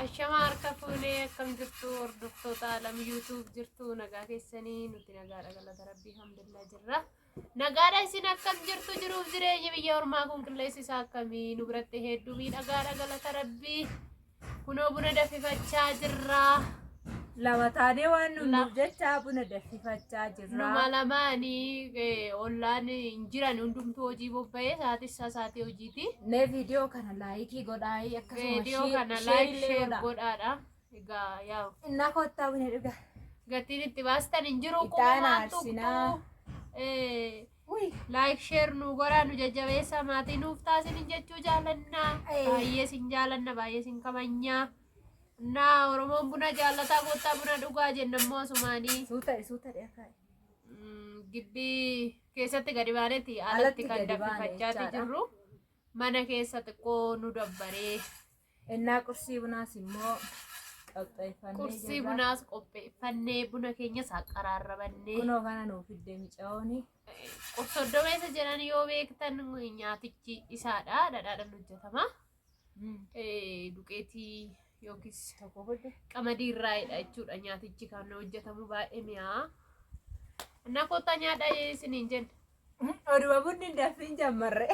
Ashama harka fuunee akkam jirtu hordoftoota alam YouTube jirtu nagaa keessanii nuti nagaadha galata rabbii alhamdulillah jirra. Nagaadha isin akkam jirtu jiruuf jireenya biyya ormaa kun qilleensi isaa akkamii nu biratti hedduu miidhagaadha galata rabbii. Kunoo buna danfifachaa jirra. Lama taanee waan nuuf jecha buna danfifachaa jirra. Numa lamaanii ollaan hin jiran hundumtuu hojii bobba'ee sa'aatii hojiiti. Nee viidiyoo kana laayikii godhaayii akkasumas viidiyoo kana laayik sheer godhaadha. Egaa yaa innaa kottaa buna dhuga. gatiin itti baastan hin jiru Itaan aarsinaa. Laayik sheer nu godhaa nu jajjabeessa maatii nuuf taasisin jechuu jaalannaa. Baay'ee sin jaalanna baay'ee sin kabajnaa. Na Oromoon buna jaalataa kottaa buna dhugaa jennammoo asumaanii. Suuta dheekaa. Gibbii keessatti gadi baanetti alatti kan danfifachaati jirru. Mana keessatti xiqqoo nu dabbaree. Innaa qursii bunaas immoo qopheeffannee Qursii bunaas qopheeffannee buna keenya saqqaraarrabannee. Kunoo kana nuuf iddee micaa'ooni. Qorsoddomeessa jedhan yoo beektan nyaatichi isaadha. Dhadhaadhaan hojjetama. Duqeetii yookiis qamadii irraayidha jechuudha nyaatichi kan hojjetamu baay'ee mi'aa. Innaa kottaa nyaadha isiniin jenna. Oduma bunni danfiin jammarre.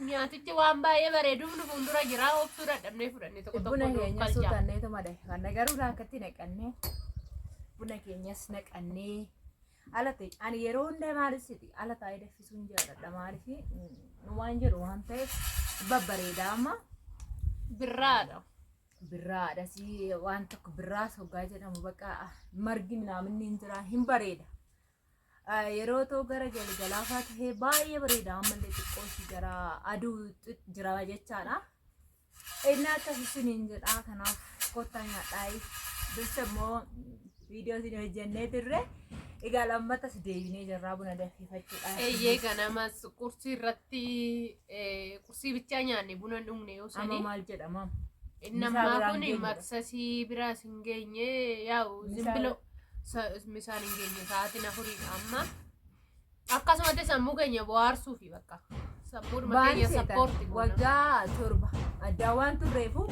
Nyaatichi waan baay'ee bareeduuf nu fuuldura jira obsuu dadhabnee fudhannee tokko Buna keenya suutannee tumade. Kan garuu rakkatti naqannee buna keenyas naqannee ala ta'e ani yeroo hundaa maalisitti ala taa'ee danfisuun jaalladha maaliif nu waan jedhu waan ta'eef babbareeda amma birraadha. Birraadha si waan tokko birraa soggaa jedhamu bakka margi minaaminni hin jira hin bareeda. Yeroo ta'u gara galgalaa ta'ee baay'ee bareeda ammallee xiqqoo si gara aduu jira jechaadha. Inni akkasisiniin jedha kanaaf kottaa nyaadhaa dursa immoo viidiyoo isin hojjennee turre egaa lammatas deebinee jirraa buna danfifachuudha. Eeyyee ganamas qursii irratti qursii bichaa nyaanne buna dhugne yoo sanii. Amma maal jedhama? Innammaa kun maksasii biraas hin geenye yaa'u zimbilo misaan hin geenye sa'aatiin afuriidha amma. Akkasumatti sammuu keenya bohaarsuufi bakka. Sammuudhuma keenya sappoorti goona. Waggaa 7 addaa waan turreefu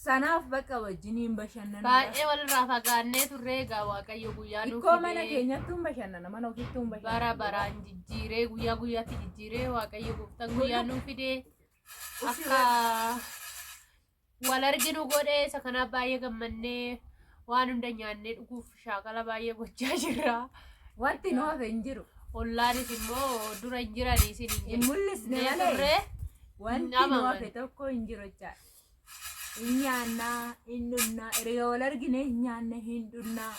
sanaaf bakka wajjiniin bashannana. Baay'ee walirraa fagaannee turre egaa Waaqayyo guyyaa nuuf Ikkoo mana keenyattuu bashannana mana ofiittuu bashannana. bara baraan jijjiiree guyyaa guyyaatti jijjiiree Waaqayyo gooftaan guyyaa nuuf fidee akka wal arginu godhee isa kanaaf baay'ee gammannee waan hunda nyaannee dhuguuf shaakala baay'ee gochaa jirra. Wanti nu hafe hin jiru. Ollaanis immoo dura hin jiranii isin hin mul'isne malee wanti nu hafe tokko hin jiru jechaadha. Nyaannaa, hin dhunnaa, erga wal argine nyaanne hin dhunnaa.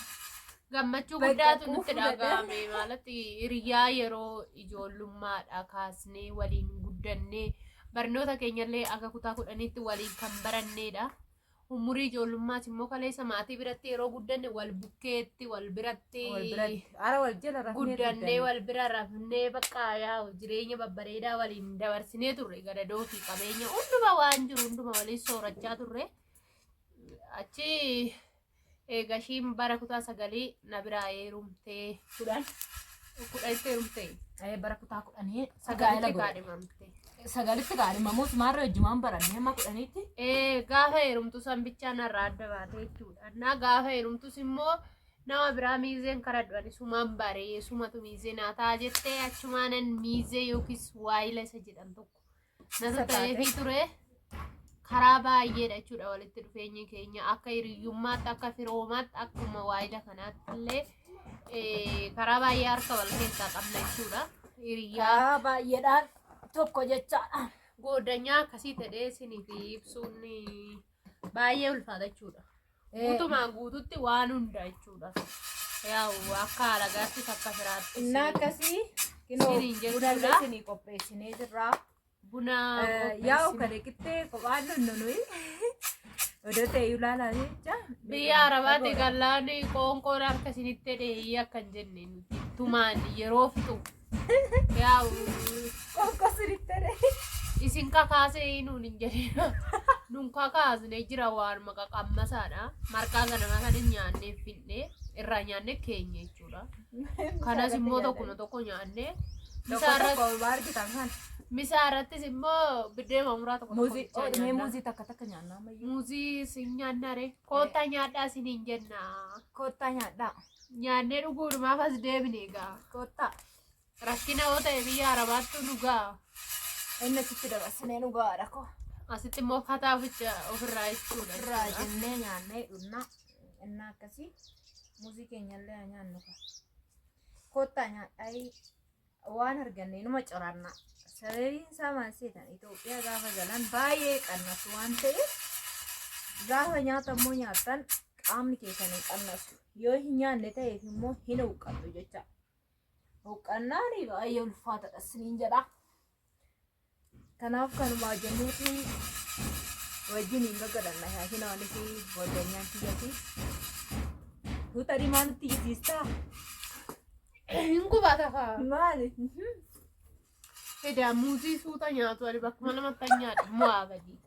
Gammachuu guddaatu nutti dhagahame maalatti hiriyaa yeroo ijoollummaadha kaasnee waliin guddannee barnoota keenyallee akka kutaa 10tti waliin kan baranneedha. Umurii ijoollummaas immoo kaleessa maatii biratti yeroo guddanne wal bukkeetti wal biratti ara wal jala rafnee guddannee wal bira rafnee bakka yaa'u jireenya babbareedaa waliin dabarsinee turre gadadoo fi qabeenya hunduma waan jiru hunduma waliin soorachaa turre. Achi eegashiin bara kutaa 9 na biraa heerumtee 10 heerumtee bara kutaa 10 sagalitti kaadhimamte. Sagalitti kaadhimamuus maarra wajjumaan barannee amma 10tti. Gaafa heerumtu san bichaan irraa adda baatee jechuudha. Na gaafa heerumtus immoo nama biraa miizeen karaa dhuani sumaan baree sumatu miizee naataa jettee achumaanan miizee yookiis waayila isa jedhan tokko natu ta'eefii ture. Karaa baay'eedha jechuudha walitti dhufeenyi keenya akka hiriyyummaatti akka firoomaatti akkuma waayila kanaatti illee karaa baay'ee harka wal keessaa qabna jechuudha. Hiriyyaa baay'eedhaan tokko jechaadha. Goddanyaa akkasii ta'ee isiniif ibsuun baay'ee ulfaata jechuudha. Guutumaan guututti waan hunda jechuudha. Yaa'u akka alagaattis akka firaatti. Innaa akkasii buna isinii qopheessinee jirra. Buna yaa'u kan eegittee kophaan nuyi odoo ta'e ilaalaa jecha. Biyya Arabaatti gallaan qoonqoon harka isinitti dheeyyii akka hin jenne nuti tumaan yeroo fixu. Yaa'u qoonqoo isinitti dheeyyii. Isin kakaasee nuun hin jedhina. Nun kakaasnee jira waan maqaa qammasaadha. Marqaa ganamaa kan hin nyaannee finne irraa nyaannee keenya jechuudha. Kanas immoo tokko nyaannee Tokko argitan kan. Misaarattis immoo biddeema muraa tokko Muuzii mee muuzii takka nyaannaa ammayyuu. Muuzii sin nyaannare koottaa nyaadhaa siniin jenna. Koottaa nyaadhaa. Nyaannee dhuguudhumaaf as deebine egaa. Koottaa. Rakkina yoo ta'e biyya arabaattu dhugaa. Inni asitti dabarsinee dhugaadha koo. Asitti immoo fataaficha ofirraa jechuudha. Irraa jennee nyaannee dhunna. Inni akkasii muuzii keenyallee nyaannu ka. Koottaa nyaadhaa waan arganne numa coraannaa. Sababiin isaa maal seetan Itoophiyaa gaafa galan baay'ee qannasu waan ta'eef gaafa nyaata immoo nyaattan qaamni keessan hin qannasu. Yoo hin nyaanne ta'eef immoo hin huqqattu jecha. Huqqannaan baay'ee ulfaataadha isiniin jedha. Kanaaf kanumaa jennuuti wajjin hin gaggadhanna yaakina wani fi boodanyaan kiyyati. Tuuta dimaa nutti jisiistaa. Hin gubata faa. Maali? Edaa muuzii suuta nyaatu ani bakkuma lamatti nyaadha mo'aa gadi.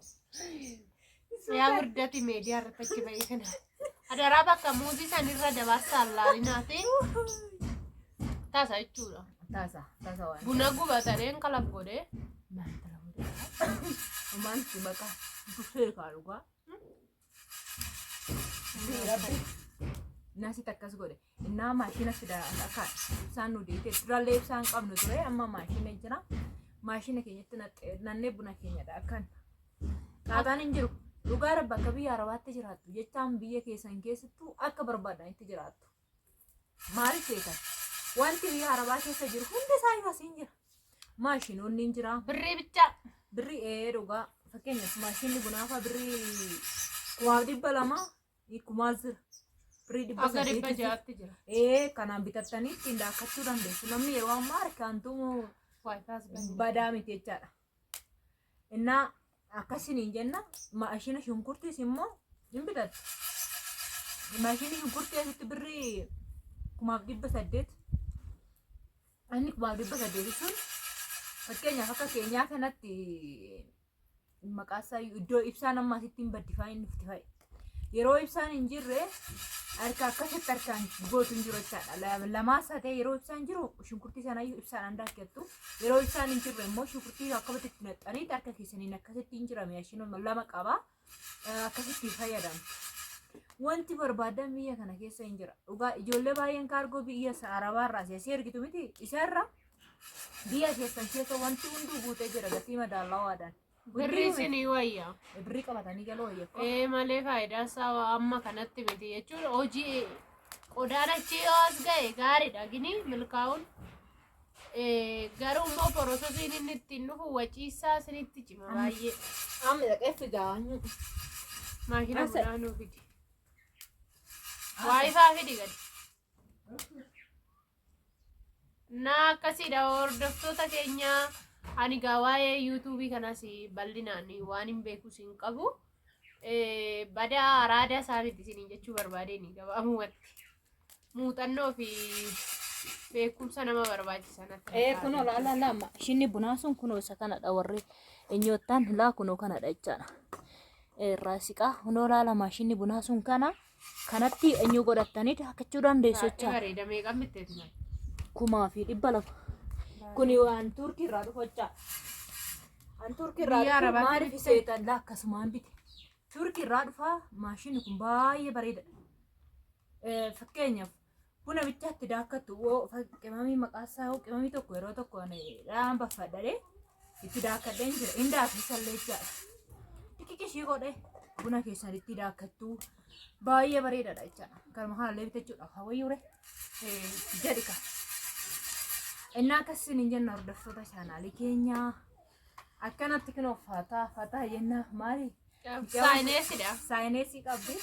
Yaa gurdatti meediyaa irratti achi ba'ee kana. Adaraa bakka muuzii sanirra dabarsaa laalinaati. Taasa jechuudha. Taasa waan. Buna gubataneen kalab godhee. Manti bakka buffee kaalugaa. Nasi takkas godhe. Innaa maashina fidaa akka isaan nu deete durallee ibsaan qabnu ture amma maashina jira. Maashina keenyatti nannee buna keenyadha akkan. Qaataan hin jiru. Dhugaa bakka biyya arabaatti jiraattu jechaan biyya keessan keessattuu akka barbaadan itti jiraattu. Maal seetan? Wanti biyya arabaa keessa jiru hundi isaa ifas hin jira. Maashinoonni hin jira. Birrii bichaa. Birrii dhugaa fakkeenyaaf maashinni bunaafa birrii 200 kumaal jira. Akka 600 jira. Kanaan bitattanii ittiin daakkachuu dandeessu. Namni yeroo ammaa harkaantuu badaa miti jechaadha. Innaa akkasiniin jenna maashina shunkurtiis immoo hin bitattu. Maashina shunkurtii asitti birrii 800. Inni 800 sun fakkeenyaaf akka keenyaa kanatti maqaasaa iddoo ibsaan amma asitti hin baddifaa hin nufti fa'i. Yeroo ibsaan hin jirre harka akkasitti harkaan gootu hin jiru jechaadha. Lamaas haa ta'e yeroo ibsaan jiru shunkurtii sana ibsaan handaakettu. Yeroo ibsaan hin jirre immoo shunkurtii akkamitti itti naqxanii harka keessaniin akkasitti hin jira maashinoon lama qaba. Akkasitti fayyadamu. Wanti barbaadan biyya kana keessa hin jira. Dhugaa ijoollee baay'een kaargoo biyya arabaarraa asii ergitu miti. Isarra biyya keessan keessa wanti hunduu guutee jira gatii madaalawaadhaan. Birrii isinii wayyaa. Birrii qabatanii galoo wayyaa. Malee faayidaa isaa amma kanatti miti jechuudha. Hojii qodaan achi yoo as ga'e gaariidha gini milkaa'uun. Garuu immoo porososiin inni ittiin dhufu waciisaa isinitti cima baay'ee. Amma dhaqee fidaa. Maashina bunaa nuu fidi. Waayifaa fidi gadi. Naa akkasiidha hordoftoota keenyaa. Ani gawaa'ee yuutuubii kanas bal'inaan waan hin beekus hin qabu. Badaa araadaa isaaniitti isiniin jechuu barbaadeen gabaabumatti. Muuxannoo fi beekumsa nama barbaachisan akka. Kunoo laala maashinni bunaa sun kunoo isa kanadha warri eenyootaan laa kunoo kanadha jechaadha. Raasiqaa kunoo laala maashinni bunaa sun kanatti eenyu godhattanii daakachuu dandeessu jechaadha. Bareedamee qabmitteetu. 2,200. Kuni waan Turkii irraa dhufachaa. An Turkii irraa dhufu maaliif seetan akkasumaan bite. Turkii irraa dhufaa maashini kun baay'ee bareedadha. Fakkeenyaaf buna bichaatti daakkattu qimamii maqaasaa qimamii tokko yeroo tokko dhaan baffadhadhee itti daakkadheen jira. Inni daakkisallee jechaadha. Xiqqishii godhee buna keessan itti daakkattu baay'ee bareedadha jechaadha. Kanuma haallee bitachuudhaaf hawwayyuure jedhi kan. Innaa akkasiin hin jenna hordoftoota chaanaalii keenyaa akkanatti kan fataa jenna maali? Saayineesidha. Saayineesii qabdi.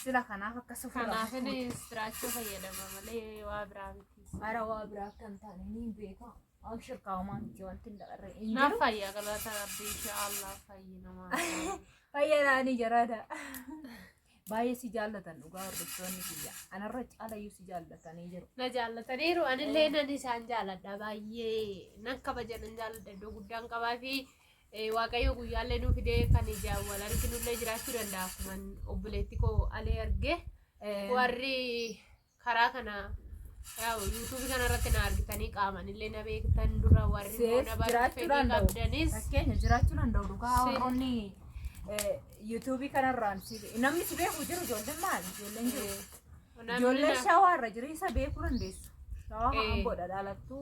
Sila kanaaf akkasuma kanaaf inni istiraachuu fayyadama malee waa biraa miti. Ara waa biraa kan taane ni beeka. Am shirkaawamaa miti wanti hin dabarre. Naaf fayyaa galata rabbii inshaallah fayyi namaa. Fayyadaanii jaraadha. Baay'ee si jaallatan dhugaa hordoftoonni kiyya. Anarra caalayyuu si jaallatanii jiru. Na jaallataniiru anillee nan isaan jaalladha baay'ee nan kabajan nan jaalladha iddoo guddaan qabaa fi waaqayyo guyyaallee nuuf fidee kan ijaan wal arginullee jiraachuu danda'a akkuma obboleetti koo alee arge warri karaa kana Yaa'u YouTube kanarratti na argitanii qaaman illee na beektan dura warri bona barri fedhii qabdanis. Fakkeenya jiraachuu danda'u dhugaa warroonni YouTube kanarraan namni si beeku jiru ijoolleen maali? Ijoolleen jiru. Ijoolleen shawaa irra jiru isa beekuu dandeessu. Shawaa godha dhalattuu.